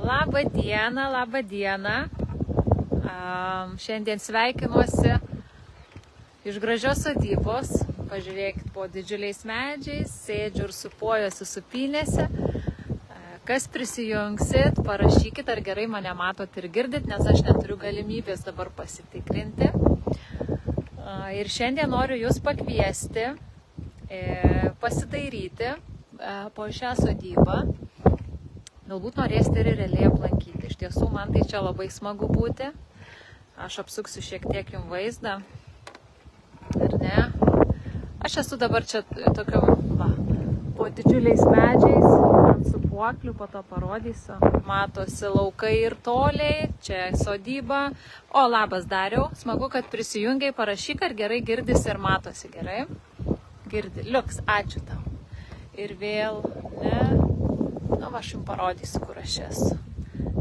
Labą dieną, labą dieną. Šiandien sveikinuosi iš gražios sodybos. Pažiūrėkit, po didžiuliais medžiais, sėdžiu ir supuojuosi supynėse. Kas prisijungsit, parašykit, ar gerai mane matot ir girdit, nes aš neturiu galimybės dabar pasitikrinti. Ir šiandien noriu jūs pakviesti, pasidairyti po šią sodybą. Galbūt norėsite ir realiai aplankyti. Iš tiesų, man tai čia labai smagu būti. Aš apsuksiu šiek tiek jums vaizdą. Ar ne? Aš esu dabar čia tokiam, po didžiuliais medžiais, ant supuoklių, po to parodysiu. Matosi laukai ir toliai, čia sodyba. O, labas Dariau, smagu, kad prisijungiai, parašyk, ar gerai girdisi ir matosi gerai. Girdi, liuks, ačiū tau. Ir vėl, ne, aš jums parodysiu, kur aš esu.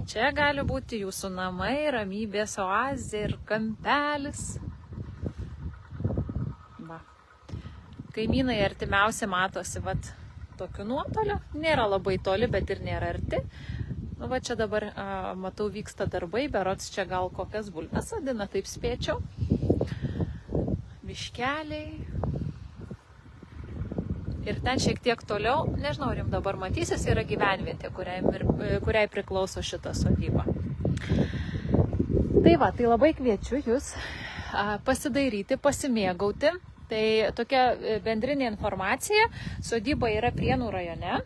Čia gali būti jūsų namai, ramybės oazė ir kampelis. Va. Kaimynai artimiausi matosi, tokiu nuotoliu. Nėra labai toli, bet ir nėra arti. Čia dabar, matau, vyksta darbai, berods čia gal kokias bulves sodina, taip spėčiau. Miškeliai. Ir ten šiek tiek toliau, nežinau, ar jums dabar matysis, yra gyvenvietė, kuriai priklauso šita sodyba. Tai labai kviečiu jūs pasidairyti, pasimėgauti. Tai tokia bendrinė informacija. Sodyba yra Prienų rajone.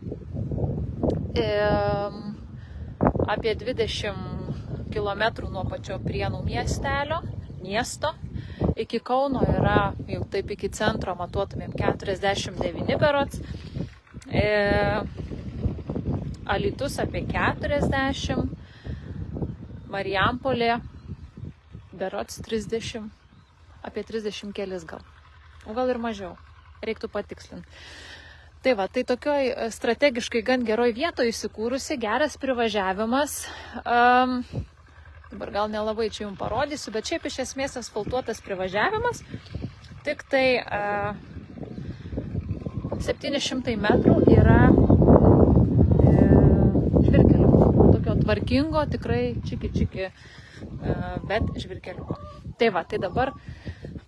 Apie 20 km nuo pačio Prienų miesto. Iki Kauno yra, jau taip iki centro matuotumėm 49 berods. Alytus apie 40. Marijampolė berods 30. Apie 30 kelis gal. O gal ir mažiau. Reiktų patikslinti. Tai tokioj strategiškai gan geroj vietoje įsikūrusi, geras privažiavimas. Dabar gal nelabai čia jums parodysiu, bet šiaip iš esmės asfaltuotas privažiavimas. Tik tai 700 metrų yra žvyrkeliuko. Tokio tvarkingo, tikrai čiki, bet žvyrkeliuko. Tai dabar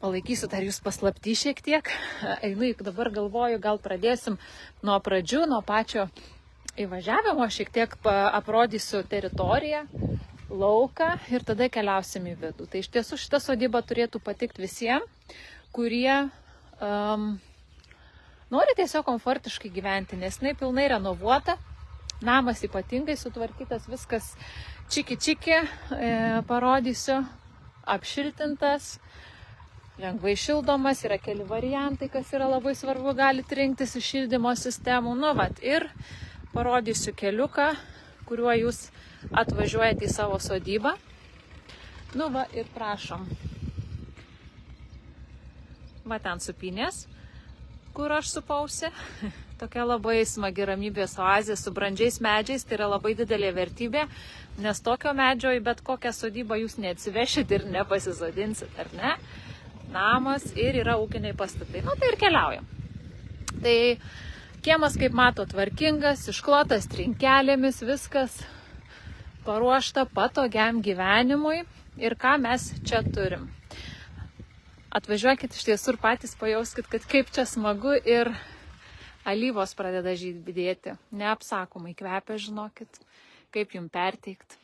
palaikysiu dar jūs paslapty šiek tiek. Dabar galvoju, gal pradėsim nuo pradžių, nuo pačio įvažiavimo. Šiek tiek aprodysiu teritoriją, lauką ir tada keliausim į vidų. Tai iš tiesų šita sodyba turėtų patikti visiems, kurie nori tiesiog komfortiškai gyventi, nes jinai pilnai renovuota, namas ypatingai sutvarkytas, viskas čiki, parodysiu, apšiltintas, lengvai šildomas, yra keli variantai, kas yra labai svarbu, galite rinktis iš šildymo sistemų. Ir parodysiu keliuką, kuriuo jūs atvažiuojate į savo sodybą. Ir prašom. Ten supynės, kur aš supausi. Tokia labai smagi ramybės oazė su brandžiais medžiais. Tai yra labai didelė vertybė, nes tokio medžio į bet kokią sodybą jūs neatsivešit ir nepasisodinsit, ar ne? Namas ir yra ūkiniai pastatai. Tai ir keliaujam. Tai kiemas, kaip mato, tvarkingas, išklotas trinkelėmis, viskas paruošta patogiam gyvenimui. Ir ką mes čia turim? Atvažiuokit iš tiesų ir patys pajauskit, kad kaip čia smagu ir alyvos pradeda žydėti. Neapsakomai kvepia, žinokit, kaip jums perteikt.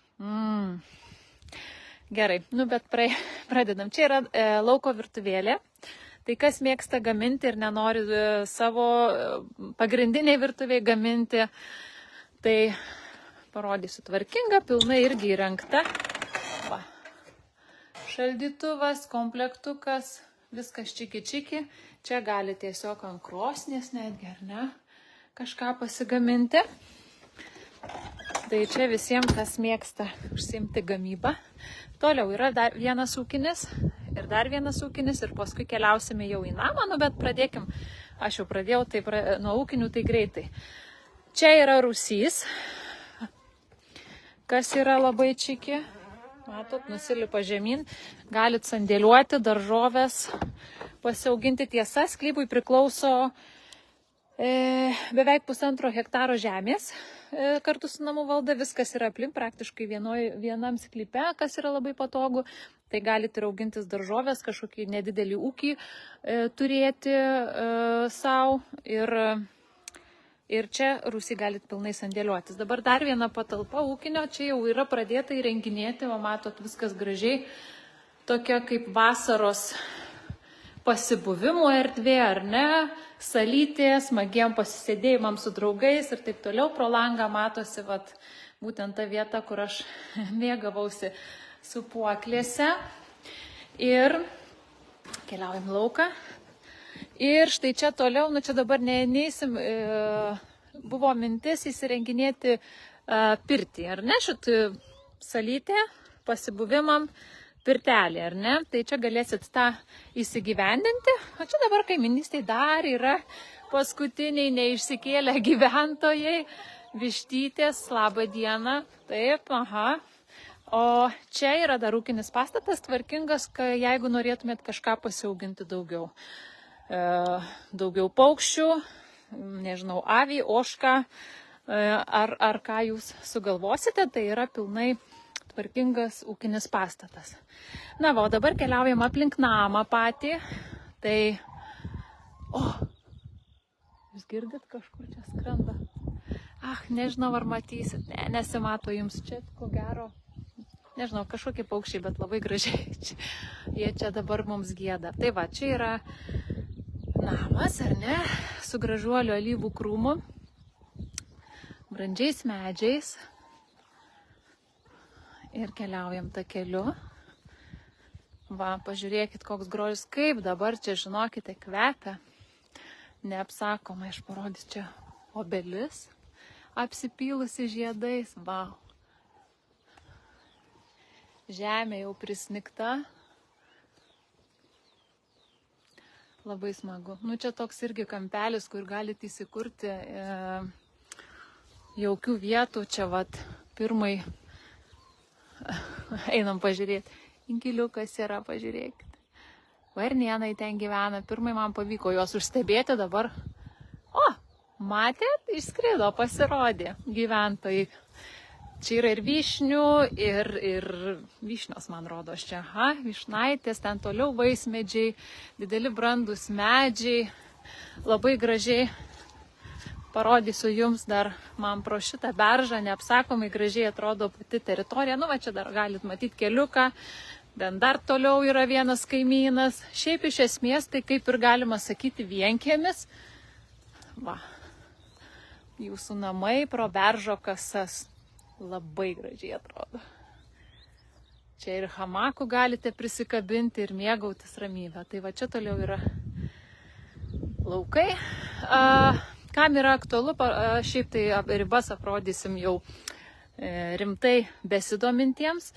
Gerai, bet pradedam. Čia yra lauko virtuvėlė. Tai kas mėgsta gaminti ir nenori savo pagrindiniai virtuviai gaminti, tai parodysiu tvarkinga, pilnai irgi įrengta. Šaldytuvas, komplektukas, viskas čiki. Čia gali tiesiog ant krosnies netgi, ar ne, kažką pasigaminti. Tai čia visiems, kas mėgsta užsiimti gamybą. Toliau yra dar vienas ūkinis ir paskui keliausime jau į namą, bet pradėkim. Aš jau pradėjau nuo ūkinių, tai greitai. Čia yra rūsys, kas yra labai čiki. Matot, nusilipa žemyn, galit sandėliuoti daržovės, pasiauginti. Tiesa, sklypui priklauso Beveik 1,5 hektaro žemės kartu su namų valda, viskas yra aplink, praktiškai vienam sklype, kas yra labai patogu. Tai galite ir augintis daržovės, kažkokį nedidelį ūkį turėti savo ir čia rūsį galite pilnai sandėliuotis. Dabar dar viena patalpa ūkinio, čia jau yra pradėta įrenginėti, o matot, viskas gražiai, tokia kaip vasaros pasibuvimo erdvė, ar ne, salytė, smagiem pasisėdėjimam su draugais ir taip toliau. Pro langą matosi vat, būtent ta vieta, kur aš mėgavausi sūpuoklėse. Ir keliaujam lauką. Ir štai čia toliau, čia dabar neįsim, buvo mintis įsirenginėti pirtį, ar ne, šitą salytę pasibuvimam pirtelį, ar ne? Tai čia galėsit tą įsigyvendinti. O čia dabar kaiminystėje dar yra paskutiniai neišsikėlę gyventojai, vištytės, labą dieną. Taip, aha. O čia yra dar ūkinis pastatas, tvarkingas, jeigu norėtumėt kažką pasiauginti daugiau. Daugiau paukščių, nežinau, avį, ožką, ar ką jūs sugalvosite, tai yra pilnai tvarkingas ūkinis pastatas. Na, va, o dabar keliaujam aplink namą patį. Tai, jūs girdit, kažkur čia skrenda. Nežinau, ar matysit. Ne, nesimato jums čia, ko gero. Nežinau, kažkokie paukščiai, bet labai gražiai. Jie čia dabar mums gieda. Tai va, čia yra namas, ar ne, su gražuoliu alyvų krūmu, brandžiais medžiais. Ir keliaujam tą keliu. Va, pažiūrėkit, koks grožis, kaip dabar čia, žinokite, kvepia. Neapsakomai, aš parodysiu čia obelis, apsipylusi žiedais. Va. Žemė jau prisnigta. Labai smagu. Nu, čia toks irgi kampelis, kur galite įsikurti jaukių vietų. Čia vat pirmai einam pažiūrėti. Inkiliukas yra, pažiūrėkit. Varnėnai ten gyvena. Pirmai man pavyko juos užstebėti, dabar. Matėt? Išskrido, pasirodė gyventojai. Čia yra ir vyšnių, ir vyšnios, man rodos, čia. Vyšnaitės, ten toliau vaismedžiai, dideli brandus medžiai. Labai gražiai. Parodysiu jums dar, man pro šitą beržą, neapsakomai gražiai atrodo pati teritorija. Nu, va, čia dar galit matyti keliuką, ten dar toliau yra vienas kaimynas. Šiaip iš esmės, tai kaip ir galima sakyti vienkiemis. Va, jūsų namai pro beržo kasas. Labai gražiai atrodo. Čia ir hamakų galite prisikabinti ir mėgautis ramybę. Tai va, čia toliau yra laukai. Kam yra aktualu, šiaip tai ribas aprodysim jau rimtai besidomintiems,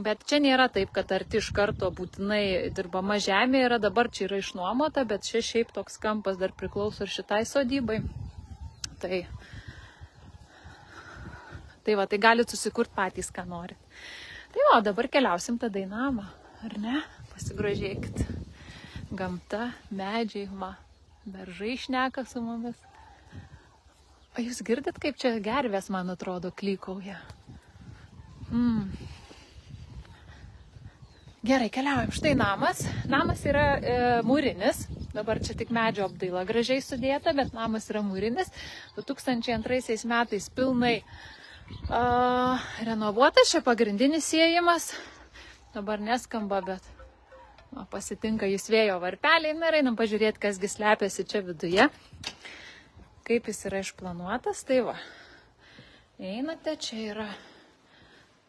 bet čia nėra taip, kad arti iš karto būtinai dirbama žemė yra, dabar čia yra išnuomota, bet čia šiaip toks kampas dar priklauso ir šitai sodybai. Tai va, tai galite susikurti patys, ką norit. Tai va, dabar keliausim tada į namą, ar ne? Pasigrožėkit. Gamta, medžiai, beržai šneka su mumis. O jūs girdit, kaip čia gervės, man atrodo, klykauja? Gerai, keliaujam. Štai namas. Namas yra mūrinis. Dabar čia tik medžio apdaila gražiai sudėta, bet namas yra mūrinis. 2002 metais pilnai renovuotas, čia pagrindinis įėjimas. Dabar neskamba, bet pasitinka jis vėjo varpeliai. Ir einam pažiūrėti, kasgi slepiasi čia viduje. Kaip jis yra išplanuotas, tai va. Einate, čia yra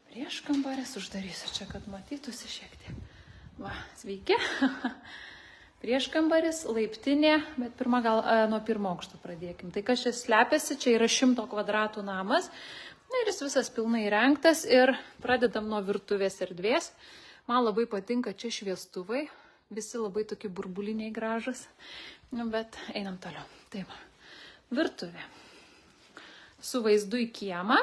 prieškambaris, uždarysiu čia, kad matytųsi šiek tiek. Va, sveiki. Prieškambaris, laiptinė, bet nuo pirmo aukšto pradėkim. Tai kas čia slepiasi, čia yra 100 kvadratų namas. Ir jis visas pilnai įrengtas ir pradedam nuo virtuvės erdvės. Man labai patinka čia šviestuvai, visi labai tokie burbuliniai gražus, bet einam toliau. Taip, virtuvė. Su vaizdu į kiemą.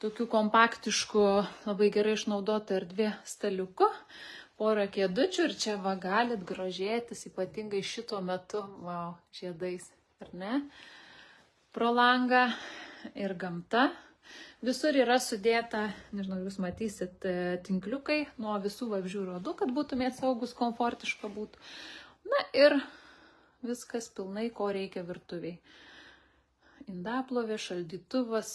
Tokių kompaktiškų, labai gerai išnaudota erdvė staliukų. porą kėdučių ir čia va galit grožėtis, ypatingai šito metu, wow, žiedais, ar ne? Pro langą ir gamta. Visur yra sudėta, nežinau, jūs matysit, tinkliukai nuo visų vabzdžių ir uodų, kad būtumėt saugus, komfortiška būtų. Na ir viskas pilnai, ko reikia virtuviai. Indaplovė, šaldytuvas,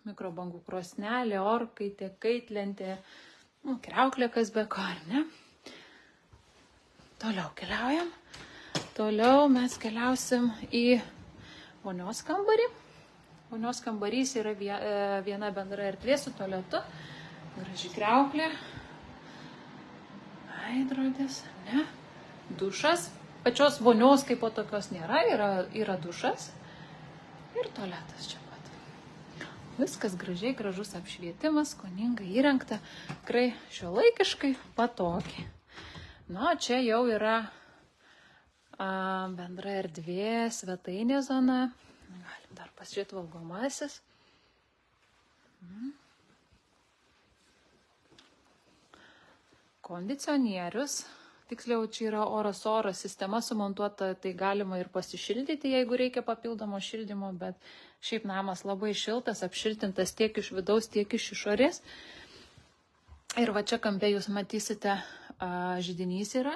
mikrobangų krosnelė, orkaitė, kaitlentė, kriauklė, kas be ko, ar ne? Toliau keliaujam. Toliau mes keliausim į vonios kambarį. Vonios kambarys yra viena bendra erdvė su tualetu. Graži kriauklė. Veidrodis, ne? Dušas. Pačios vonios kaip po tokios nėra, yra dušas. Ir tualetas čia pat. Viskas gražiai, gražus apšvietimas, skoningai įrengta, tikrai šiuolaikiškai patogiai. Na, čia jau yra bendra erdvė, svetainė zona. Galim dar pasižiūrėti valgomasis. Kondicionierius. Tiksliau, čia yra oras sistema sumontuota, tai galima ir pasišildyti, jeigu reikia papildomo šildymo, bet šiaip namas labai šiltas, apšiltintas tiek iš vidaus, tiek iš išorės. Ir va čia kampe jūs matysite, židinys yra.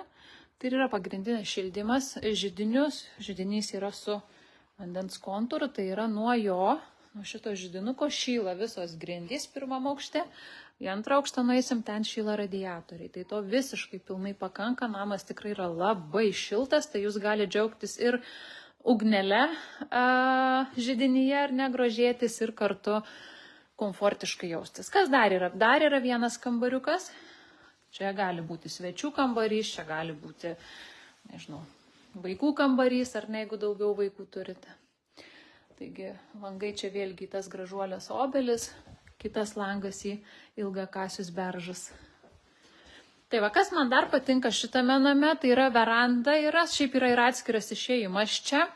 Tai yra pagrindinis šildymas. Židinys yra su vandens kontūru, tai yra nuo šito židinuko šyla visos grindys pirmam aukšte. Į antrą aukštą nueisim, ten šyla radiatoriai. Tai to visiškai pilnai pakanka, namas tikrai yra labai šiltas, tai jūs gali džiaugtis ir ugnele židinyje, ar negrožėtis, ir kartu komfortiškai jaustis. Kas dar yra? Dar yra vienas kambariukas. Čia gali būti svečių kambarys, čia gali būti, nežinau, vaikų kambarys, ar ne, jeigu daugiau vaikų turite. Taigi, langai čia vėlgi tas gražuolės obelis. Kitas langas į ilgakasius beržus. Tai va, kas man dar patinka šitame name, tai yra veranda, šiaip yra ir atskiras išėjimas čia.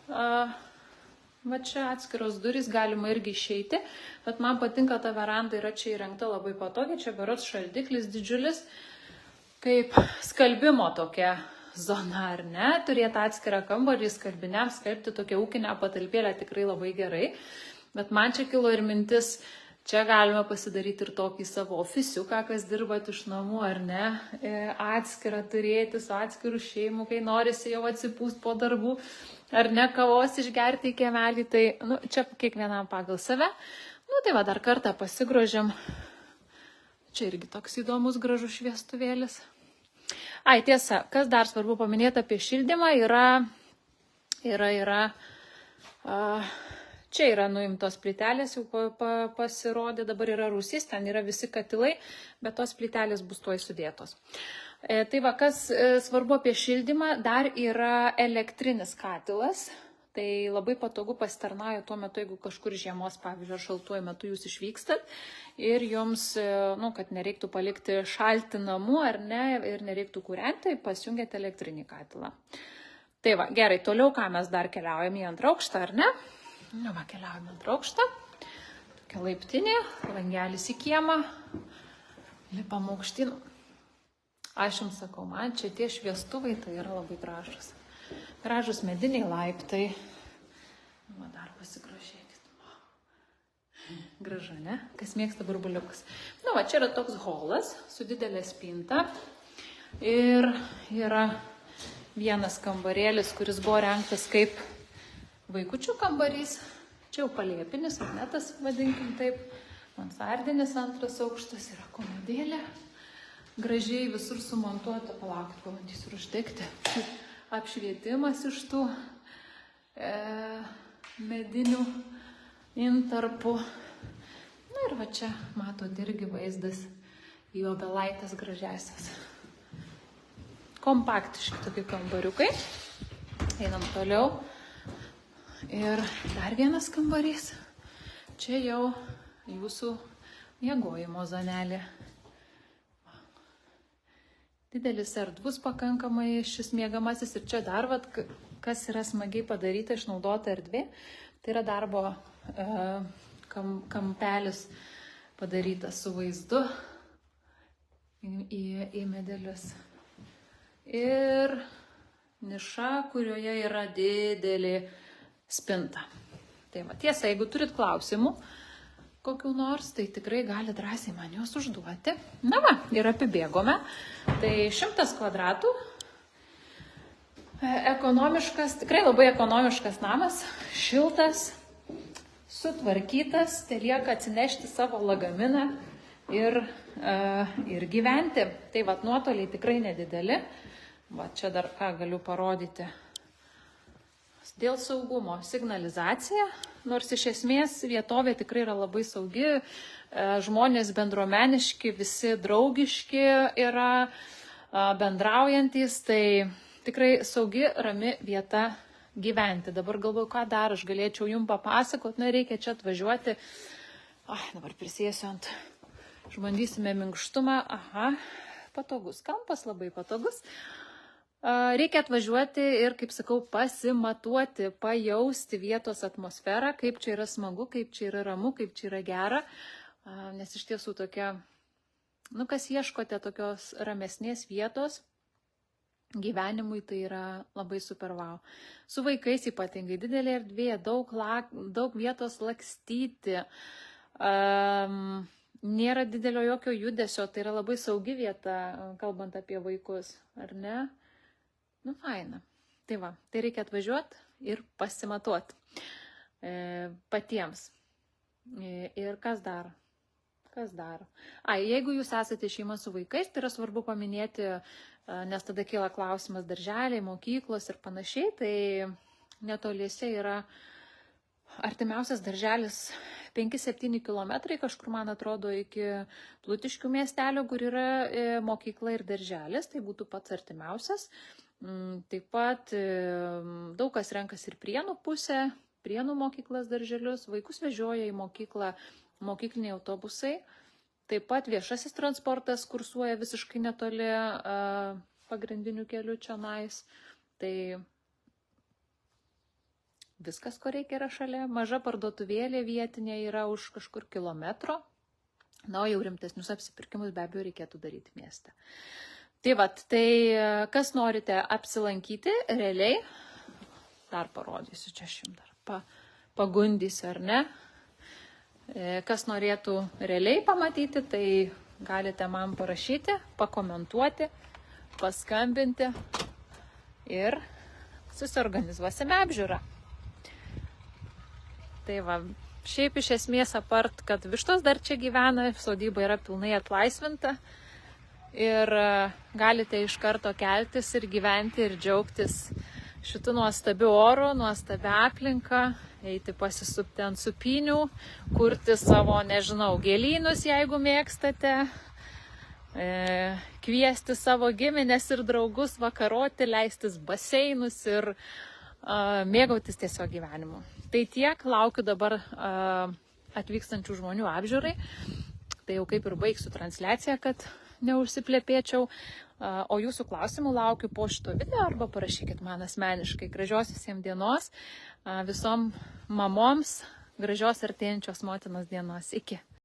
Va čia atskiros durys, galima irgi išeiti, bet man patinka ta veranda, yra čia įrengta labai patogiai, čia berods šaldiklis didžiulis, kaip skalbimo tokia zona, ar ne, turėti atskirą kambarį skalbiniams, skalbti tokią ūkinę patalpėlę tikrai labai gerai. Bet man čia kilo ir mintis, čia galima pasidaryti ir tokį savo ofisiuką, kas dirbat iš namų, ar ne, atskirą turėti su atskirų šeimų, kai norisi jau atsipūst po darbų, ar ne, kavos išgerti į kiemelį, tai čia kiekvienam pagal save. Tai va, dar kartą pasigrožiam. Čia irgi toks įdomus gražus šviestuvėlis. Tiesa, kas dar svarbu paminėti apie šildymą, čia yra nuimtos plytelės, jau pasirodė, dabar yra rūsys, ten yra visi katilai, bet tos plytelės bus tuoj sudėtos. Tai va, kas svarbu apie šildymą, dar yra elektrinis katilas, tai labai patogu pasitarnauja tuo metu, jeigu kažkur žiemos, pavyzdžiui, šaltuoju metu jūs išvykstat ir jums, kad nereiktų palikti šalti namų, ar ne, ir nereiktų kūrenti, pasijungiate elektrinį katilą. Tai va, gerai, toliau ką mes dar keliaujame į antrą aukštą, ar ne? Va, keliaujame antrą aukštą, tokia laiptinė, langelis į kiemą, lipam aukštyn. Aš jums sakau, man čia tie šviestuvai tai yra labai gražus. Gražus mediniai laiptai. Va, dar pasigrožėkit. Gražu, ne? Kas mėgsta burbuliukus. Va, čia yra toks holas su didelė spinta ir yra vienas kambarėlis, kuris buvo rengtas kaip vaikučių kambarys, čia jau palėpinis, netas, vadinkim taip, mansardinis antras aukštas, yra komodėlė, gražiai visur sumontuota, palaukit, pabandysiu ir uždegti, apšvietimas iš tų medinių intarpų. Ir va čia, matot, irgi vaizdas į obelaitės gražiasias. Kompaktiški tokie kambariukai. Einam toliau. Ir dar vienas kambarys. Čia jau jūsų miegojimo zonelė. Didelis erdvus pakankamai šis miegamasis. Ir čia dar, kas yra smagiai padaryta, išnaudota erdvė, tai yra darbo kampelis padarytas su vaizdu į medelius. Ir niša, kurioje yra didelė spinta. Tai va, tiesa, jeigu turit klausimų kokių nors, tai tikrai gali drąsiai man juos užduoti. Na va, ir apibėgome. Tai 100 kvadratų. Ekonomiškas, tikrai labai ekonomiškas namas, šiltas, sutvarkytas, tai lieka atsinešti savo lagaminą ir gyventi. Tai va, nuotoliai tikrai nedideli. Va, čia dar ką galiu parodyti. Dėl saugumo signalizacija, nors iš esmės vietovė tikrai yra labai saugi, žmonės bendruomeniški, visi draugiški yra, bendraujantys, tai tikrai saugi, rami vieta gyventi. Dabar galvoju, ką dar aš galėčiau jums papasakoti, reikia čia atvažiuoti. Dabar prisėsiu ant, išbandysime minkštumą. Patogus kampas, labai patogus. Reikia atvažiuoti ir, kaip sakau, pasimatuoti, pajausti vietos atmosferą, kaip čia yra smagu, kaip čia yra ramu, kaip čia yra gera. Nes iš tiesų tokia, kas ieškote tokios ramesnės vietos gyvenimui, tai yra labai super wow. Su vaikais ypatingai didelė erdvė, daug vietos lakstyti, nėra didelio jokio judesio, tai yra labai saugi vieta, kalbant apie vaikus, ar ne? Faina. Tai va, tai reikia atvažiuoti ir pasimatuoti patiems. Ir kas dar? Jeigu jūs esate šeima su vaikais, tai yra svarbu paminėti, nes tada kyla klausimas darželiai, mokyklos ir panašiai, tai netoliese yra artimiausias darželis 5-7 kilometrai, kažkur man atrodo iki Plutiškių miestelio, kur yra mokykla ir darželis, tai būtų pats artimiausias. Taip pat daug kas renkasi ir Prienų pusę, Prienų mokyklas darželius, vaikus vežioja į mokyklą mokykliniai autobusai. Taip pat viešasis transportas kursuoja visiškai netoli pagrindinių kelių čionais. Tai viskas, ko reikia, yra šalia. Maža parduotuvėlė vietinė yra už kažkur kilometro. O jau rimtesnius apsipirkimus be abejo reikėtų daryti mieste. Tai va, tai kas norite apsilankyti realiai, dar parodysiu, čia aš jums dar pagundysiu, ar ne? Kas norėtų realiai pamatyti, tai galite man parašyti, pakomentuoti, paskambinti ir susiorganizuosime apžiūrą. Tai va, šiaip iš esmės apart, kad vištos dar čia gyvena, sodyba yra pilnai atlaisvinta. Ir galite iš karto keltis ir gyventi ir džiaugtis šitų nuostabių orų, nuostabią aplinką, eiti pasisupti ant supinių, kurti savo, gėlynus, jeigu mėgstate, kviesti savo giminės ir draugus vakaroti, leistis baseinus ir mėgautis tiesiog gyvenimu. Tai tiek, laukiu dabar atvykstančių žmonių apžiūrai. Tai jau kaip ir baigsiu transliaciją, kad neužsiplėpėčiau, o jūsų klausimų laukiu po šito video arba parašykit man asmeniškai. Gražios visiems dienos, visom mamoms, gražios artėjančios motinos dienos. Iki.